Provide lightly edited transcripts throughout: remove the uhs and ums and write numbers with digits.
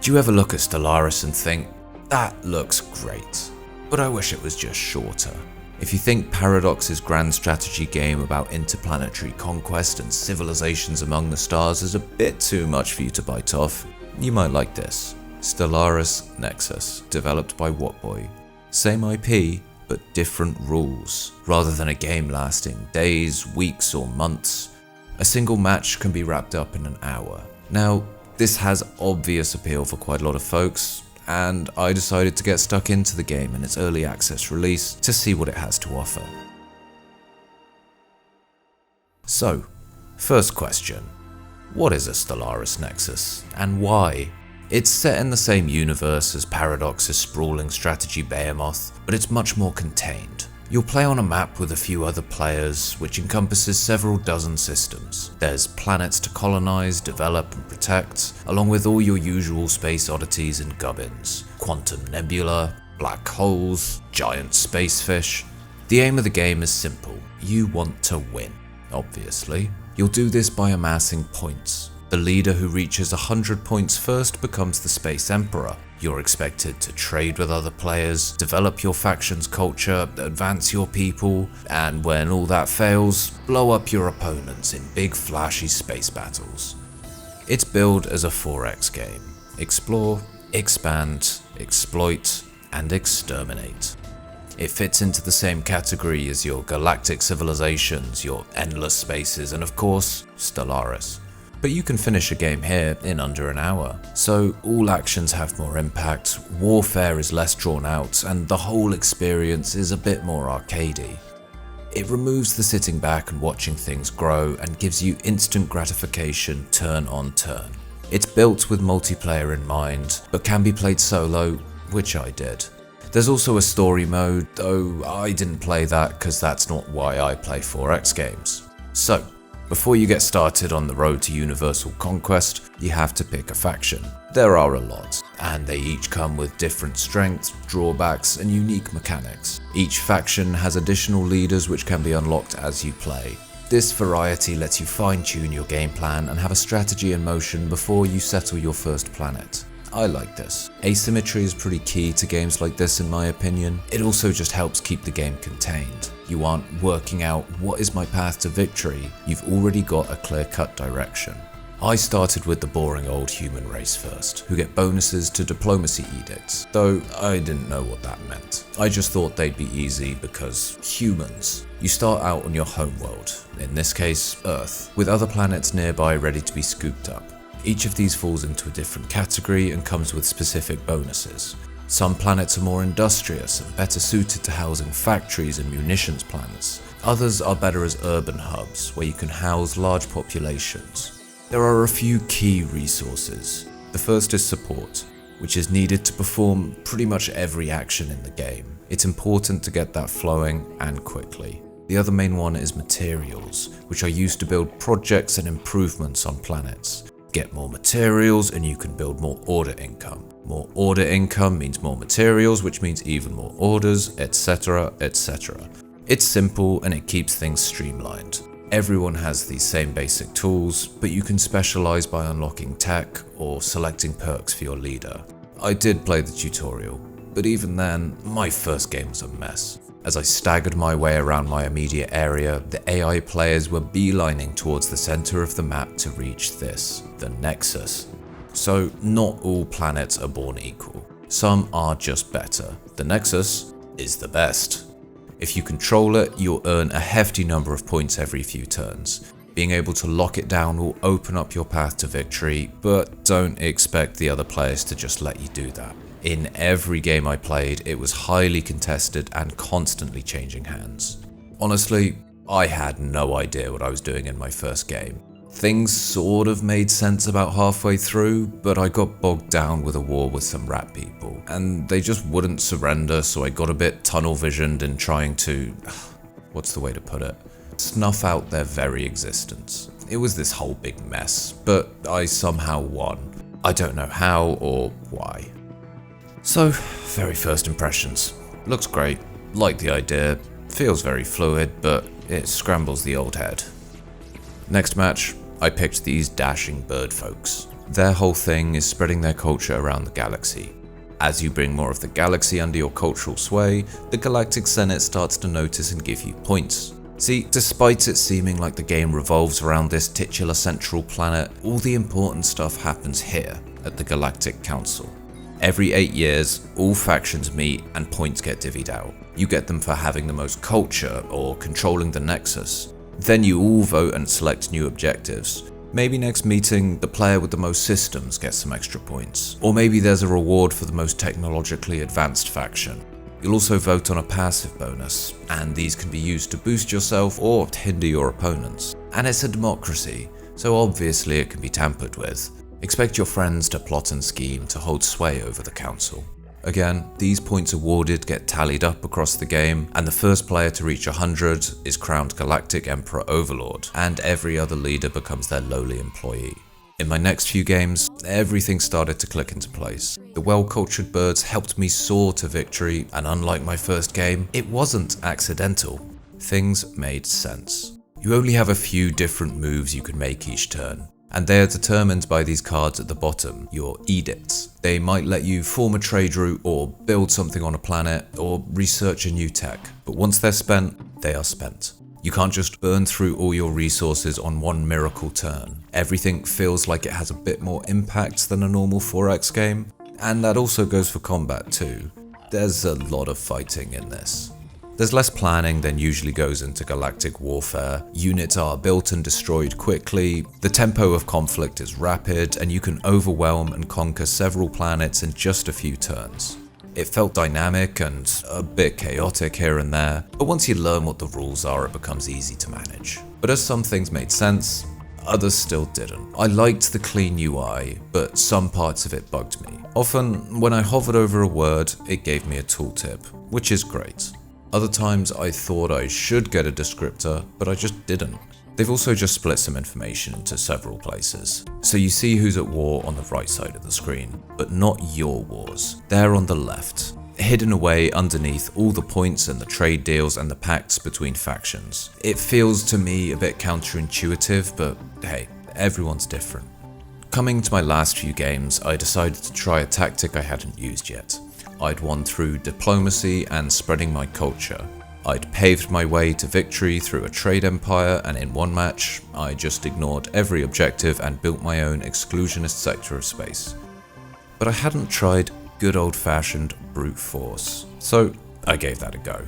Do you ever look at Stellaris and think, that looks great, but I wish it was just shorter? If you think Paradox's grand strategy game about interplanetary conquest and civilizations among the stars is a bit too much for you to bite off, you might like this. Stellaris Nexus, developed by Whatboy. Same IP, but different rules. Rather than a game lasting days, weeks or months, a single match can be wrapped up in an hour. Now, this has obvious appeal for quite a lot of folks, and I decided to get stuck into the game in its early access release to see what it has to offer. So, first question. What is a Stellaris Nexus, and why? It's set in the same universe as Paradox's sprawling strategy behemoth, but it's much more contained. You'll play on a map with a few other players, which encompasses several dozen systems. There's planets to colonize, develop and protect, along with all your usual space oddities and gubbins. Quantum nebula, black holes, giant space fish. The aim of the game is simple. You want to win, obviously. You'll do this by amassing points. The leader who reaches 100 points first becomes the Space Emperor. You're expected to trade with other players, develop your faction's culture, advance your people, and when all that fails, blow up your opponents in big flashy space battles. It's billed as a 4X game. Explore, expand, exploit, and exterminate. It fits into the same category as your galactic civilizations, your endless spaces, and of course, Stellaris. But you can finish a game here in under an hour, so all actions have more impact, warfare is less drawn out, and the whole experience is a bit more arcadey. It removes the sitting back and watching things grow and gives you instant gratification turn on turn. It's built with multiplayer in mind, but can be played solo, which I did. There's also a story mode, though I didn't play that because that's not why I play 4X games. So, before you get started on the road to universal conquest, you have to pick a faction. There are a lot, and they each come with different strengths, drawbacks, and unique mechanics. Each faction has additional leaders which can be unlocked as you play. This variety lets you fine-tune your game plan and have a strategy in motion before you settle your first planet. I like this. Asymmetry is pretty key to games like this in my opinion. It also just helps keep the game contained. You aren't working out what is my path to victory, you've already got a clear-cut direction. I started with the boring old human race first, who get bonuses to diplomacy edicts, though I didn't know what that meant. I just thought they'd be easy because humans. You start out on your homeworld, in this case Earth, with other planets nearby ready to be scooped up. Each of these falls into a different category and comes with specific bonuses. Some planets are more industrious and better suited to housing factories and munitions plants. Others are better as urban hubs, where you can house large populations. There are a few key resources. The first is support, which is needed to perform pretty much every action in the game. It's important to get that flowing and quickly. The other main one is materials, which are used to build projects and improvements on planets. Get more materials and you can build more order income. More order income means more materials, which means even more orders, etc, etc. It's simple and it keeps things streamlined. Everyone has these same basic tools, but you can specialize by unlocking tech or selecting perks for your leader. I did play the tutorial, but even then, my first game was a mess. As I staggered my way around my immediate area, the AI players were beelining towards the center of the map to reach this, the Nexus. So not all planets are born equal. Some are just better. The Nexus is the best. If you control it, you'll earn a hefty number of points every few turns. Being able to lock it down will open up your path to victory, but don't expect the other players to just let you do that. In every game I played, it was highly contested and constantly changing hands. Honestly, I had no idea what I was doing in my first game. Things sort of made sense about halfway through, but I got bogged down with a war with some rat people, and they just wouldn't surrender, so I got a bit tunnel-visioned in trying to, what's the way to put it, snuff out their very existence. It was this whole big mess, but I somehow won. I don't know how or why. So, very first impressions. Looks great, like the idea, feels very fluid, but it scrambles the old head. Next match, I picked these dashing bird folks. Their whole thing is spreading their culture around the galaxy. As you bring more of the galaxy under your cultural sway, the Galactic Senate starts to notice and give you points. See, despite it seeming like the game revolves around this titular central planet, all the important stuff happens here at the Galactic Council. Every 8 years, all factions meet and points get divvied out. You get them for having the most culture or controlling the Nexus. Then you all vote and select new objectives. Maybe next meeting, the player with the most systems gets some extra points. Or maybe there's a reward for the most technologically advanced faction. You'll also vote on a passive bonus, and these can be used to boost yourself or hinder your opponents. And it's a democracy, so obviously it can be tampered with. Expect your friends to plot and scheme to hold sway over the council. Again, these points awarded get tallied up across the game, and the first player to reach 100 is crowned Galactic Emperor Overlord, and every other leader becomes their lowly employee. In my next few games, everything started to click into place. The well-cultured birds helped me soar to victory, and unlike my first game, it wasn't accidental. Things made sense. You only have a few different moves you can make each turn, and they are determined by these cards at the bottom, your edicts. They might let you form a trade route or build something on a planet or research a new tech, but once they're spent, they are spent. You can't just burn through all your resources on one miracle turn. Everything feels like it has a bit more impact than a normal 4X game, and that also goes for combat too. There's a lot of fighting in this. There's less planning than usually goes into Galactic Warfare, units are built and destroyed quickly, the tempo of conflict is rapid, and you can overwhelm and conquer several planets in just a few turns. It felt dynamic and a bit chaotic here and there, but once you learn what the rules are, it becomes easy to manage. But as some things made sense, others still didn't. I liked the clean UI, but some parts of it bugged me. Often, when I hovered over a word, it gave me a tooltip, which is great. Other times I thought I should get a descriptor, but I just didn't. They've also just split some information into several places. So you see who's at war on the right side of the screen, but not your wars. They're on the left, hidden away underneath all the points and the trade deals and the pacts between factions. It feels to me a bit counterintuitive, but hey, everyone's different. Coming to my last few games, I decided to try a tactic I hadn't used yet. I'd won through diplomacy and spreading my culture. I'd paved my way to victory through a trade empire, and in one match, I just ignored every objective and built my own exclusionist sector of space. But I hadn't tried good old-fashioned brute force, so I gave that a go.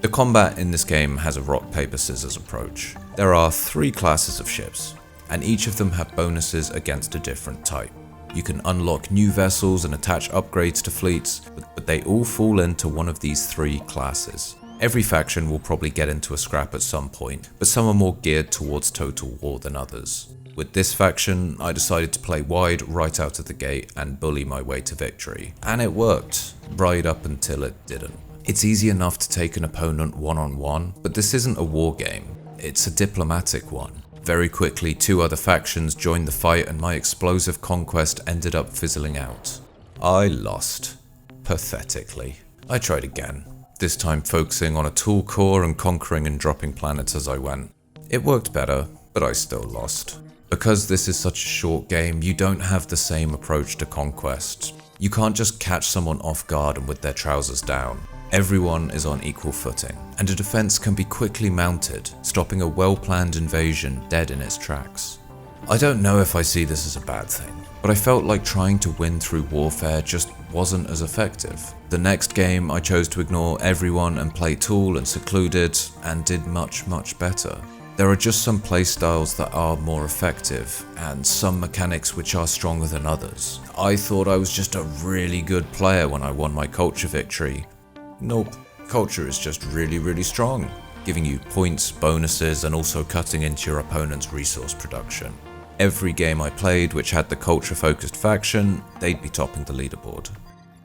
The combat in this game has a rock, paper, scissors approach. There are 3 classes of ships, and each of them have bonuses against a different type. You can unlock new vessels and attach upgrades to fleets, but they all fall into one of these 3 classes. Every faction will probably get into a scrap at some point, but some are more geared towards total war than others. With this faction, I decided to play wide right out of the gate and bully my way to victory. And it worked, right up until it didn't. It's easy enough to take an opponent one-on-one, but this isn't a war game, it's a diplomatic one. Very quickly, 2 other factions joined the fight and my explosive conquest ended up fizzling out. I lost. Pathetically. I tried again, this time focusing on a tool core and conquering and dropping planets as I went. It worked better, but I still lost. Because this is such a short game, you don't have the same approach to conquest. You can't just catch someone off guard and with their trousers down. Everyone is on equal footing, and a defense can be quickly mounted, stopping a well-planned invasion dead in its tracks. I don't know if I see this as a bad thing, but I felt like trying to win through Warfare just wasn't as effective. The next game, I chose to ignore everyone and play Tool and Secluded, and did much better. There are just some playstyles that are more effective, and some mechanics which are stronger than others. I thought I was just a really good player when I won my culture victory. Nope, culture is just really strong, giving you points, bonuses, and also cutting into your opponent's resource production. Every game I played which had the culture-focused faction, they'd be topping the leaderboard.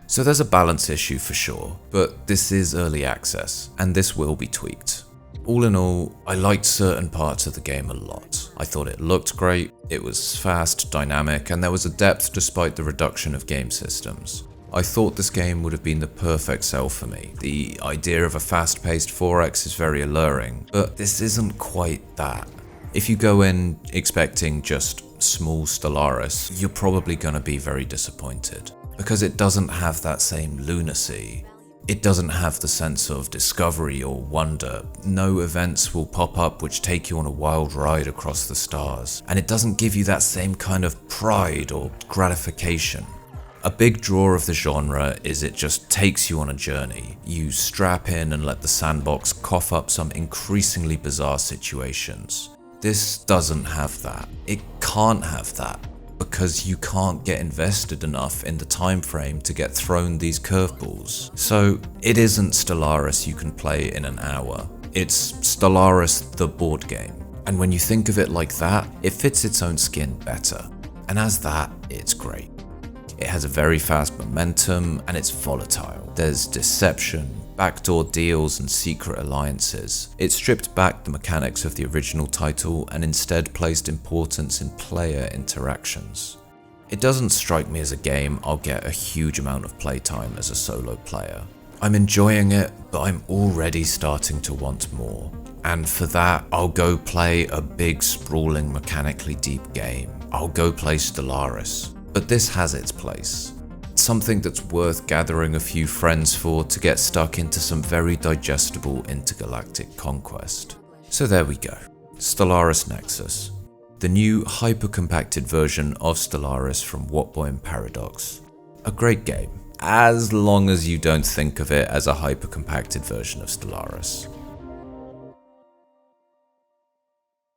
So there's a balance issue for sure, but this is early access, and this will be tweaked. All in all, I liked certain parts of the game a lot. I thought it looked great, it was fast, dynamic, and there was a depth despite the reduction of game systems. I thought this game would have been the perfect sell for me. The idea of a fast-paced 4X is very alluring, but this isn't quite that. If you go in expecting just small Stellaris, you're probably going to be very disappointed. Because it doesn't have that same lunacy. It doesn't have the sense of discovery or wonder. No events will pop up which take you on a wild ride across the stars. And it doesn't give you that same kind of pride or gratification. A big draw of the genre is it just takes you on a journey. You strap in and let the sandbox cough up some increasingly bizarre situations. This doesn't have that. It can't have that. Because you can't get invested enough in the time frame to get thrown these curveballs. So it isn't Stellaris you can play in an hour. It's Stellaris the board game. And when you think of it like that, it fits its own skin better. And as that, it's great. It has a very fast momentum and it's volatile. There's deception, backdoor deals and secret alliances. It stripped back the mechanics of the original title and instead placed importance in player interactions. It doesn't strike me as a game I'll get a huge amount of playtime as a solo player. I'm enjoying it, but I'm already starting to want more. And for that, I'll go play a big, sprawling, mechanically deep game. I'll go play Stellaris. But this has its place. Something that's worth gathering a few friends for to get stuck into some very digestible intergalactic conquest. So there we go, Stellaris Nexus, the new hyper-compacted version of Stellaris from Whatboy and Paradox. A great game, as long as you don't think of it as a hyper-compacted version of Stellaris.